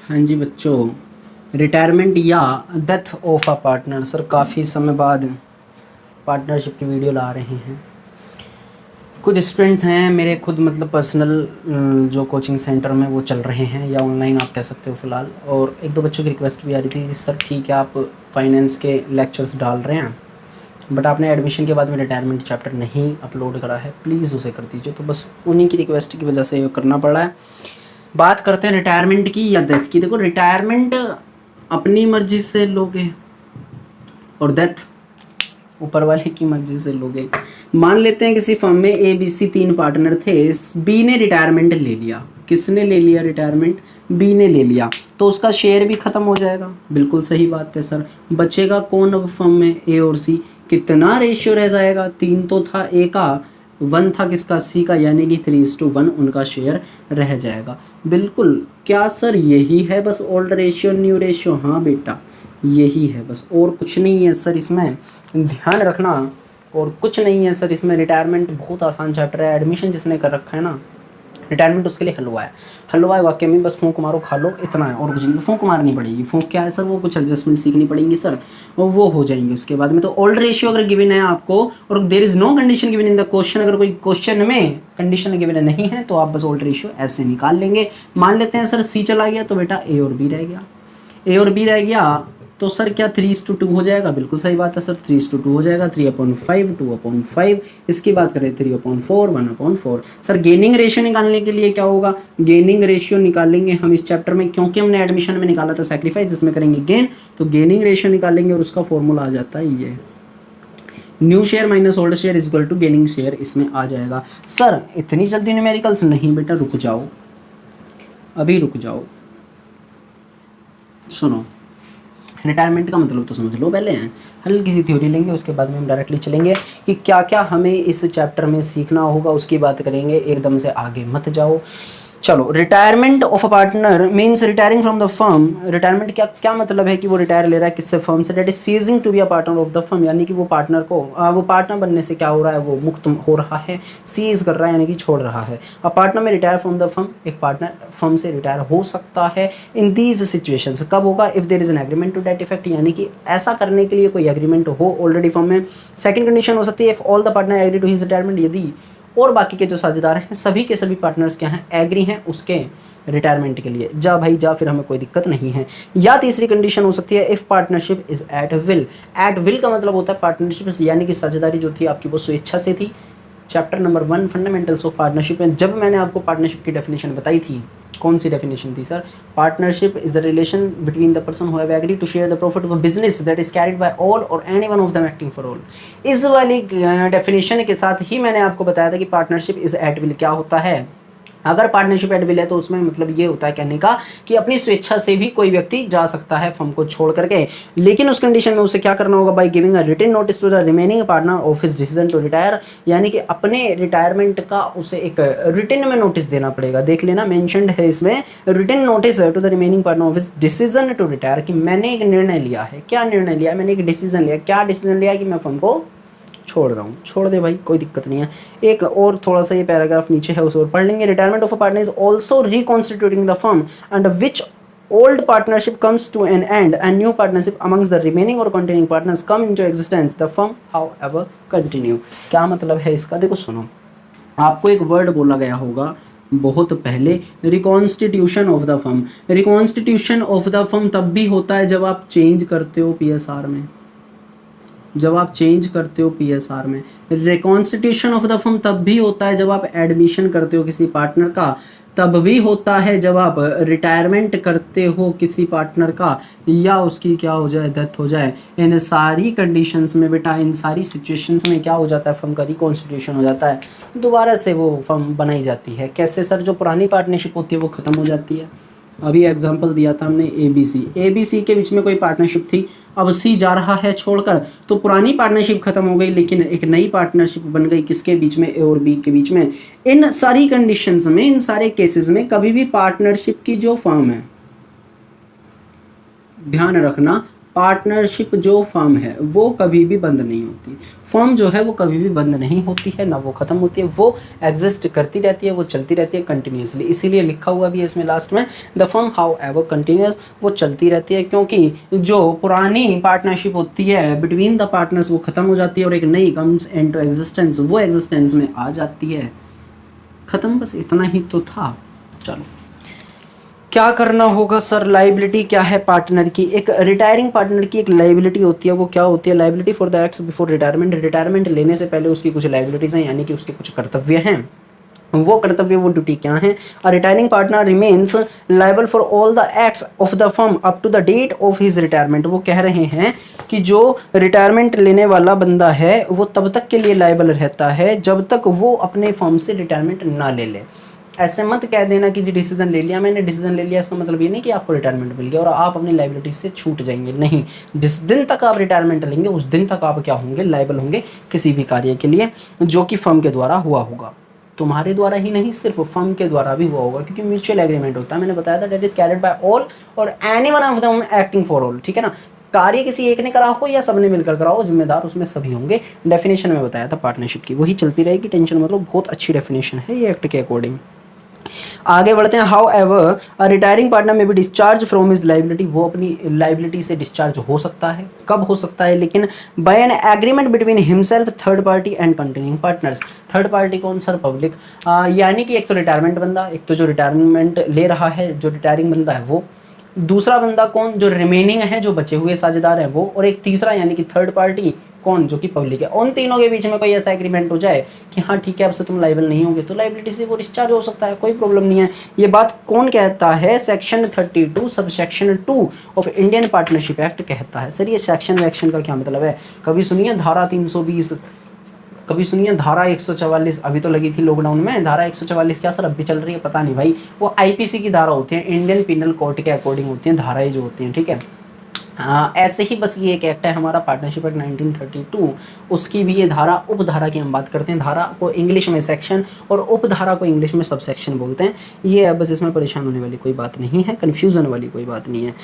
हाँ जी बच्चों, रिटायरमेंट या death of a partner. Sir काफ़ी समय बाद पार्टनरशिप की वीडियो ला रहे हैं। कुछ स्टूडेंट्स हैं मेरे खुद मतलब पर्सनल जो कोचिंग सेंटर में वो चल रहे हैं या ऑनलाइन आप कह सकते हो फ़िलहाल, और एक दो बच्चों की रिक्वेस्ट भी आ रही थी कि सर ठीक है आप फाइनेंस के लेक्चर्स डाल रहे हैं बट आपने एडमिशन के बाद में रिटायरमेंट चैप्टर नहीं अपलोड करा है, प्लीज़ उसे कर दीजिए। तो बस उन्हीं की रिक्वेस्ट की वजह से ये करना पड़ रहा है। बात करते हैं रिटायरमेंट की या डेथ की। देखो, रिटायरमेंट अपनी मर्जी से लोगे और डेथ ऊपर वाले की मर्जी से लोगे। मान लेते हैं किसी फर्म में ABC 3 पार्टनर थे, बी ने रिटायरमेंट ले लिया। किसने ले लिया रिटायरमेंट? बी ने ले लिया, तो उसका शेयर भी ख़त्म हो जाएगा। बिल्कुल सही बात है सर। बचेगा कौन अब फर्म में? ए और सी। कितना रेशियो रह जाएगा? 3 तो था ए का, 1 था किसका? सी का, यानी कि 3:1 उनका शेयर रह जाएगा। बिल्कुल। क्या सर यही है बस ओल्ड रेशियो न्यू रेशियो? हाँ बेटा, यही है बस, और कुछ नहीं है सर इसमें, ध्यान रखना। और कुछ नहीं है सर इसमें। रिटायरमेंट बहुत आसान चैप्टर है। एडमिशन जिसने कर रखा है ना, रिटायरमेंट उसके लिए हलवा है। हलवा है वाकई में, बस फूंक मारो खा लो, इतना है और कुछ नहीं। फूंक मारनी पड़ेगी। फूंक क्या है सर? वो कुछ एडजस्टमेंट सीखनी पड़ेंगी सर, वो हो जाएंगे उसके बाद में। तो ओल्ड रेशियो अगर गिवन है आपको और there is no condition given in the question, अगर कोई क्वेश्चन में कंडीशन गिवन नहीं है तो आप बस ओल्ड रेशियो ऐसे निकाल लेंगे। मान लेते हैं सर सी चला गया तो बेटा ए और बी रह गया। ए और बी रह गया तो सर क्या 3:2 हो जाएगा? बिल्कुल सही बात है सर, 3:2 हो जाएगा। 3/5, 2/5। इसकी बात करें 3/4, 1/4। सर गेनिंग रेशियो निकालने के लिए क्या होगा? गेनिंग रेशियो निकालेंगे हम इस चैप्टर में, क्योंकि हमने एडमिशन में निकाला था सेक्रीफाइस, जिसमें करेंगे गेन, तो गेनिंग रेशियो निकालेंगे और उसका फॉर्मूला आ जाता है ये, new share minus old share is equal to gaining share, इसमें आ जाएगा। सर इतनी जल्दी न्यूमेरिकल्स नहीं बेटा, रुक जाओ, अभी रुक जाओ। सुनो, रिटायरमेंट का मतलब तो समझ लो पहले हैं, हल्की सी थ्योरी लेंगे, उसके बाद में हम डायरेक्टली चलेंगे कि क्या क्या हमें इस चैप्टर में सीखना होगा, उसकी बात करेंगे। एकदम से आगे मत जाओ। चलो, retirement of a partner means retiring from the firm. Retirement क्या क्या मतलब है कि वो रिटायर ले रहा है किससे? फर्म से। That is ceasing to be a partner of the firm, यानी कि वो पार्टनर को वो पार्टनर बनने से क्या हो रहा है? वो मुक्त हो रहा है, सीज कर रहा है यानी कि छोड़ रहा है। अ पार्टनर में रिटायर फ्रॉम द फर्म, एक पार्टनर फर्म से रिटायर हो सकता है। इन दीज सिचुएशंस कब होगा? If there is an agreement to that effect, यानी कि ऐसा करने के लिए कोई एग्रीमेंट हो ऑलरेडी फर्म में। सेकंड कंडीशन हो सकती है if all the partner agree to his retirement, यदि और बाकी के जो साझेदार हैं सभी के सभी पार्टनर्स क्या हैं? एग्री हैं उसके रिटायरमेंट के लिए। जा भाई जा, फिर हमें कोई दिक्कत नहीं है। या तीसरी कंडीशन हो सकती है if partnership is at will. At will का मतलब होता है पार्टनरशिप यानी कि साझेदारी जो थी आपकी वो स्वेच्छा से थी। Chapter number 1 fundamentals of partnership में जब मैंने आपको पार्टनरशिप की डेफिनेशन बताई थी, कौन सी डेफिनेशन थी sir? Partnership is the relation between the person who have agreed to share the profit of a business that is carried by all or any one of them acting for all. इस वाली definition के साथ ही मैंने आपको बताया था कि partnership is at will क्या होता है। अगर पार्टनरशिप एट विल है तो उसमें मतलब ये होता है कहने का कि अपनी स्वेच्छा से भी कोई व्यक्ति जा सकता है फर्म को छोड़ करके, लेकिन उस कंडीशन में उसे क्या करना होगा? By giving a written notice to the remaining partner of his decision to retire, यानी कि अपने रिटायरमेंट का उसे एक रिटन में नोटिस देना पड़ेगा। देख लेना, मेंशन्ड है इसमें, written notice to the remaining partner of his decision to retire, कि मैंने एक निर्णय लिया है। क्या निर्णय लिया? मैंने एक डिसीजन लिया। क्या डिसीजन लिया? कि मैं फर्म को छोड़ रहा हूँ। छोड़ दे भाई, कोई दिक्कत नहीं है। एक और थोड़ा सा ये पैराग्राफ नीचे है उसे और पढ़ लेंगे। Retirement of a partner is also reconstituting the firm under which old partnership comes to an end and new partnership amongst the remaining or continuing partners come into existence, the firm however continue। क्या मतलब है इसका? देखो सुनो, आपको एक word बोला गया होगा बहुत पहले, reconstitution of the firm. Reconstitution of the firm तब भी होता है जब आप चेंज करते हो PSR में, जब आप चेंज करते हो PSR में। रिकॉन्स्टिट्यूशन ऑफ द फर्म तब भी होता है जब आप एडमिशन करते हो किसी पार्टनर का, तब भी होता है जब आप रिटायरमेंट करते हो किसी पार्टनर का, या उसकी क्या हो जाए? डेथ हो जाए। इन सारी कंडीशंस में बेटा, इन सारी सिचुएशंस में क्या हो जाता है? फर्म का रिकॉन्स्टिट्यूशन हो जाता है, दोबारा से वो फर्म बनाई जाती है। कैसे सर? जो पुरानी पार्टनरशिप होती है वो ख़त्म हो जाती है। अभी एग्जांपल दिया था हमने ABC के बीच में कोई पार्टनरशिप थी, अब C जा रहा है छोड़कर, तो पुरानी पार्टनरशिप खत्म हो गई लेकिन एक नई पार्टनरशिप बन गई किसके बीच में? A और B के बीच में। इन सारी कंडीशंस में, इन सारे केसेस में कभी भी पार्टनरशिप की जो फर्म है, ध्यान रखना, पार्टनरशिप जो फर्म है वो कभी भी बंद नहीं होती। फर्म जो है वो कभी भी बंद नहीं होती है, ना वो ख़त्म होती है, वो एग्जिस्ट करती रहती है, वो चलती रहती है कंटिन्यूसली। इसीलिए लिखा हुआ भी है इसमें लास्ट में, the firm how ever continuous, वो चलती रहती है, क्योंकि जो पुरानी पार्टनरशिप होती है बिटवीन द पार्टनर्स वो ख़त्म हो जाती है और एक नई कम्स इनटू एग्जिस्टेंस, वो एग्जिस्टेंस में आ जाती है। ख़त्म, बस इतना ही तो था। चलो क्या करना होगा सर? लाइबिलिटी क्या है पार्टनर की? एक रिटायरिंग पार्टनर की एक लाइबिलिटी होती है, वो क्या होती है? Liability for the acts before retirement. Retirement लेने से पहले उसकी कुछ लाइबिलिटीज़ हैं, यानी कि उसके कुछ कर्तव्य हैं। वो कर्तव्य, वो ड्यूटी क्या है? A retiring partner remains liable for all the acts of the firm up to the date of his retirement. वो कह रहे हैं कि जो रिटायरमेंट लेने वाला बंदा है वो तब तक के लिए लाइबल रहता है जब तक वो अपने फर्म से रिटायरमेंट ना ले ले। ऐसे मत कह देना कि जी डिसीजन ले लिया मैंने, डिसीजन ले लिया, इसका मतलब ये नहीं कि आपको रिटायरमेंट मिल गया और आप अपनी लाइबिलिटी से छूट जाएंगे। नहीं, जिस दिन तक आप रिटायरमेंट लेंगे उस दिन तक आप क्या होंगे? लाइबल होंगे किसी भी कार्य के लिए जो कि फर्म के द्वारा हुआ होगा। तुम्हारे द्वारा ही नहीं, सिर्फ फर्म के द्वारा भी हुआ होगा, क्योंकि म्यूचुअल एग्रीमेंट होता है। मैंने बताया था that is carried by all or any one of them acting for all. ठीक है ना? कार्य किसी एक ने करा हो या सबने मिलकर करा हो, जिम्मेदार उसमें सभी होंगे। डेफिनेशन में बताया था पार्टनरशिप की, वही चलती रहेगी। टेंशन मतलब बहुत अच्छी डेफिनेशन है ये एक्ट के अकॉर्डिंग। आगे बढ़ते हैं। How ever a retiring partner में भी डिस्चार्ज फ्रॉम हिज लाइबिलिटी। वो अपनी लाइबिलिटी से डिस्चार्ज हो सकता है। कब हो सकता है? लेकिन by an agreement between himself, third party and continuing partners. Third party कौन सर? पब्लिक। यानी कि एक तो रिटायरमेंट बंदा, एक तो जो रिटायरमेंट ले रहा है, जो रिटायरिंग बंदा है वो, दूसरा बंदा कौन? जो रिमेनिंग है, जो बचे हुए साझेदार हैं वो, और एक तीसरा यानी कि थर्ड पार्टी कौन? जो कि पब्लिक है। उन तीनों के बीच में कोई ऐसा एग्रीमेंट हो जाए कि हाँ ठीक है अब से तुम लाइबल नहीं होगे, तो लाइबिलिटी से वो डिस्चार्ज हो सकता है, कोई प्रॉब्लम नहीं है। ये बात कौन कहता है? Section 32 sub section 2 of Indian partnership act कहता है। सर ये सेक्शन वैक्शन का क्या मतलब है? कभी सुनिए धारा 320, कभी सुनिए धारा 144, अभी तो लगी थी लॉकडाउन में। धारा 144 क्या सर अब भी चल रही है? पता नहीं भाई। वो आईपीसी की धारा होती है, इंडियन पिनल कोड के अकॉर्डिंग होती हैं धाराएं जो होती हैं। ठीक है, ऐसे ही बस ये एक एक्ट है हमारा पार्टनरशिप एक्ट 1932, उसकी भी ये धारा, उपधारा की हम बात करते हैं। धारा को इंग्लिश में सेक्शन और उपधारा को इंग्लिश में सब सेक्शन बोलते हैं। ये है बस, इसमें परेशान होने वाली कोई बात नहीं है, कन्फ्यूज़न वाली कोई बात नहीं है।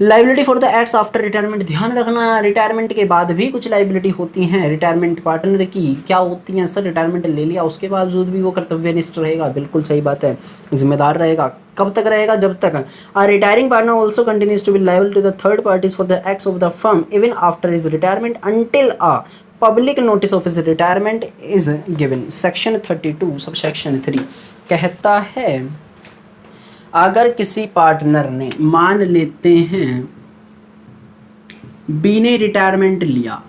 Liability for the acts after retirement. ध्यान रखना रिटायरमेंट के बाद भी कुछ लाइबिलिटी होती हैं रिटायरमेंट पार्टनर की। क्या होती हैं सर? रिटायरमेंट ले लिया उसके बावजूद भी वो कर्तव्यनिष्ठ रहेगा। बिल्कुल सही बात है, जिम्मेदार रहेगा। कब तक रहेगा? जब तक a retiring partner also continues to be liable to the third parties for the acts of the firm even after his retirement until a public notice of his retirement is given. Section 32 sub section 3 कहता है अगर किसी partner ने, मान लेते हैं B ने retirement लिया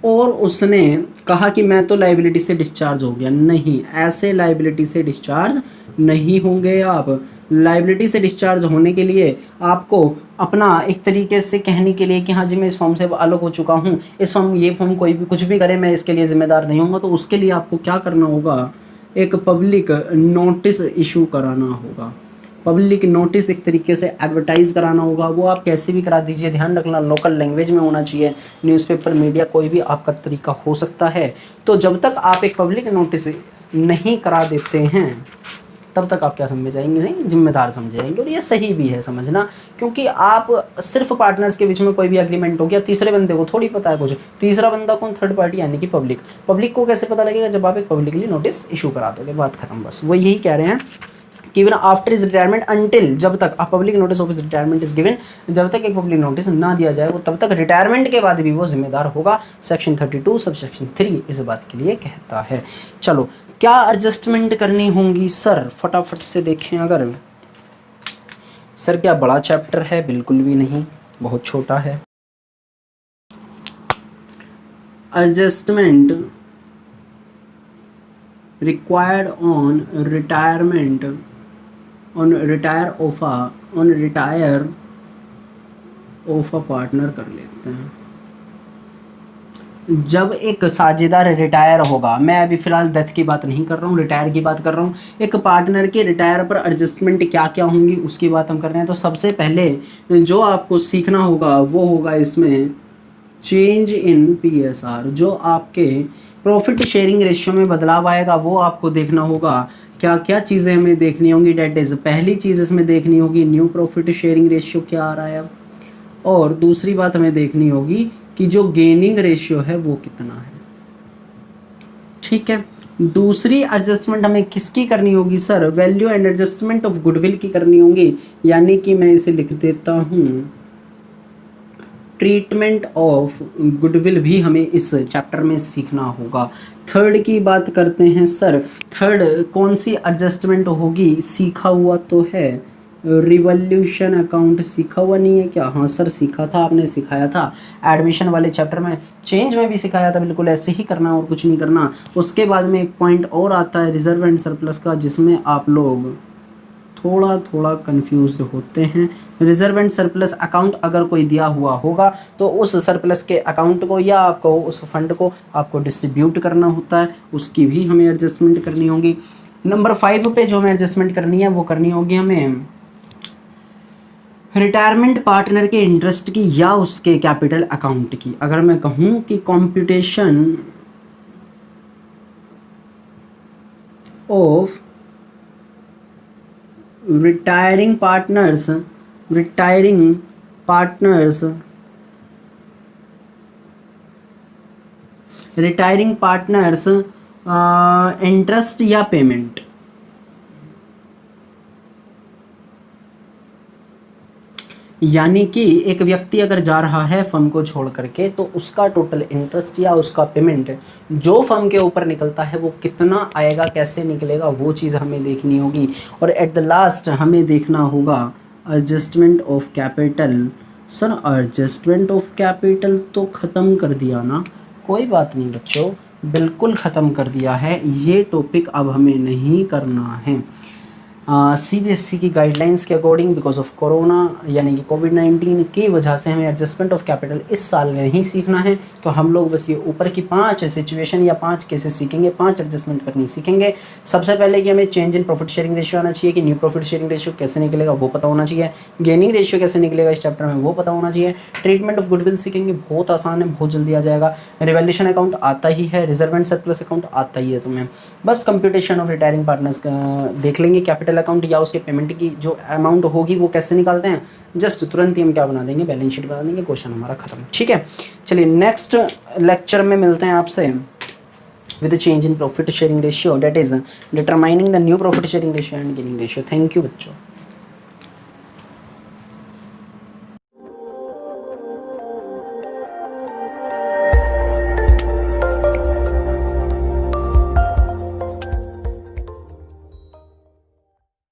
और उसने कहा कि मैं तो लाइबिलिटी से डिस्चार्ज हो गया, नहीं, ऐसे लाइबिलिटी से डिस्चार्ज नहीं होंगे आप। लाइबिलिटी से डिस्चार्ज होने के लिए आपको अपना एक तरीके से कहने के लिए कि हाँ जी मैं इस फॉर्म से अलग हो चुका हूँ, इस फॉर्म, ये फॉर्म कोई भी कुछ भी करे मैं इसके लिए जिम्मेदार नहीं होऊंगा, तो उसके लिए आपको क्या करना होगा? एक पब्लिक नोटिस इशू कराना होगा। पब्लिक नोटिस एक तरीके से एडवर्टाइज कराना होगा। वो आप कैसे भी करा दीजिए, ध्यान रखना लोकल लैंग्वेज में होना चाहिए। न्यूज़पेपर, मीडिया, कोई भी आपका तरीका हो सकता है। तो जब तक आप एक पब्लिक नोटिस नहीं करा देते हैं तब तक आप क्या समझे जाएंगे? जिम्मेदार समझे जाएंगे। और ये सही भी है समझना, क्योंकि आप सिर्फ पार्टनर्स के बीच में कोई भी एग्रीमेंट हो गया, तीसरे बंदे को थोड़ी पता है कुछ। तीसरा बंदा कौन? थर्ड पार्टी यानी कि पब्लिक। पब्लिक को कैसे पता लगेगा? जब आप एक पब्लिकली नोटिस इशू करा दोगे, बात खत्म। बस वो यही कह रहे हैं कि even after is retirement until, जब तक अ public notice of is retirement is given, जब तक एक पब्लिक नोटिस ना दिया जाए वो तब तक रिटायरमेंट के बाद भी वो जिम्मेदार होगा। सेक्शन 32 सब सेक्शन 3 इस बात के लिए कहता है। चलो क्या एडजस्टमेंट करनी होंगी सर? फटाफट से देखें। अगर सर क्या बड़ा चैप्टर है? बिल्कुल भी नहीं, बहुत छोटा है। Adjustment required on retirement, on retire of a partner कर लेते हैं। जब एक साझेदार रिटायर होगा, मैं अभी फिलहाल डेथ की बात नहीं कर रहा हूँ, रिटायर की बात कर रहा हूँ। एक पार्टनर के रिटायर पर एडजस्टमेंट क्या क्या होंगी उसकी बात हम कर रहे हैं। तो सबसे पहले जो आपको सीखना होगा वो होगा इसमें चेंज इन PSR। जो आपके प्रॉफिट शेयरिंग रेशियो में बदलाव आएगा वो आपको देखना होगा क्या क्या चीज़ें हमें देखनी होंगी, डेट इज़ पहली चीज़ इसमें देखनी होगी न्यू प्रॉफिट शेयरिंग रेशियो क्या आ रहा है अब, और दूसरी बात हमें देखनी होगी कि जो गेनिंग रेशियो है वो कितना है। ठीक है, दूसरी एडजस्टमेंट हमें किसकी करनी होगी sir, value and adjustment of goodwill की करनी होगी, यानी कि मैं इसे लिख देता हूँ ट्रीटमेंट ऑफ गुडविल भी हमें इस चैप्टर में सीखना होगा। थर्ड की बात करते हैं सर, थर्ड कौन सी एडजस्टमेंट होगी, सीखा हुआ तो है रिवॉल्यूशन अकाउंट, सीखा हुआ नहीं है क्या, हाँ सर सीखा था, आपने सिखाया था एडमिशन वाले चैप्टर में, चेंज में भी सिखाया था, बिल्कुल ऐसे ही करना और कुछ नहीं करना। उसके बाद में एक पॉइंट और आता है रिजर्व एंड सरप्लस का, जिसमें आप लोग थोड़ा थोड़ा कंफ्यूज होते हैं। रिजर्व एंड सरप्लस अकाउंट अगर कोई दिया हुआ होगा तो उस सरप्लस के अकाउंट को या आपको उस फंड को आपको डिस्ट्रीब्यूट करना होता है, उसकी भी हमें एडजस्टमेंट करनी होगी। नंबर 5 पे जो हमें एडजस्टमेंट करनी है वो करनी होगी हमें रिटायरमेंट पार्टनर के इंटरेस्ट की या उसके कैपिटल अकाउंट की। अगर मैं कहूँ कि computation of retiring partners interest या पेमेंट, यानी कि एक व्यक्ति अगर जा रहा है फर्म को छोड़ करके तो उसका टोटल इंटरेस्ट या उसका पेमेंट जो फर्म के ऊपर निकलता है वो कितना आएगा, कैसे निकलेगा, वो चीज़ हमें देखनी होगी। और एट द लास्ट हमें देखना होगा adjustment of capital. Sir adjustment of capital तो ख़त्म कर दिया ना, कोई बात नहीं बच्चों, बिल्कुल ख़त्म कर दिया है, ये टॉपिक अब हमें नहीं करना है। CBSE की गाइडलाइंस के अकॉर्डिंग बिकॉज ऑफ कोरोना यानी कि कोविड-19 की वजह से हमें एडजस्टमेंट ऑफ कैपिटल इस साल नहीं सीखना है, तो हम लोग बस ये ऊपर की 5 सिचुएशन या 5 केसेस सीखेंगे, 5 एडजस्टमेंट करनी सीखेंगे। सबसे पहले कि हमें change in profit sharing ratio आना चाहिए, कि न्यू प्रॉफिट शेयरिंग रेशियो कैसे निकलेगा वो पता होना चाहिए, गेनिंग रेशियो कैसे निकलेगा इस चैप्टर में वो पता होना चाहिए। ट्रीटमेंट ऑफ गुडविल सीखेंगे, बहुत आसान है, बहुत जल्दी आ जाएगा। रिवैल्यूएशन अकाउंट आता ही है, रिजर्व एंड सरप्लस अकाउंट आता ही है तुम्हें, बस कंप्यूटेशन ऑफ रिटायरिंग पार्टनर्स देख लेंगे, कैपिटल अकाउंट या उसके पेमेंट की जो अमाउंट होगी वो कैसे निकालते हैं, जस्ट तुरंत ही हम क्या बना देंगे, बैलेंस शीट बना देंगे, क्वेश्चन हमारा खत्म। ठीक है, चलिए नेक्स्ट लेक्चर में मिलते हैं आपसे with change in profit sharing ratio, that is determining the new profit sharing ratio and gaining ratio. Thank you बच्चों।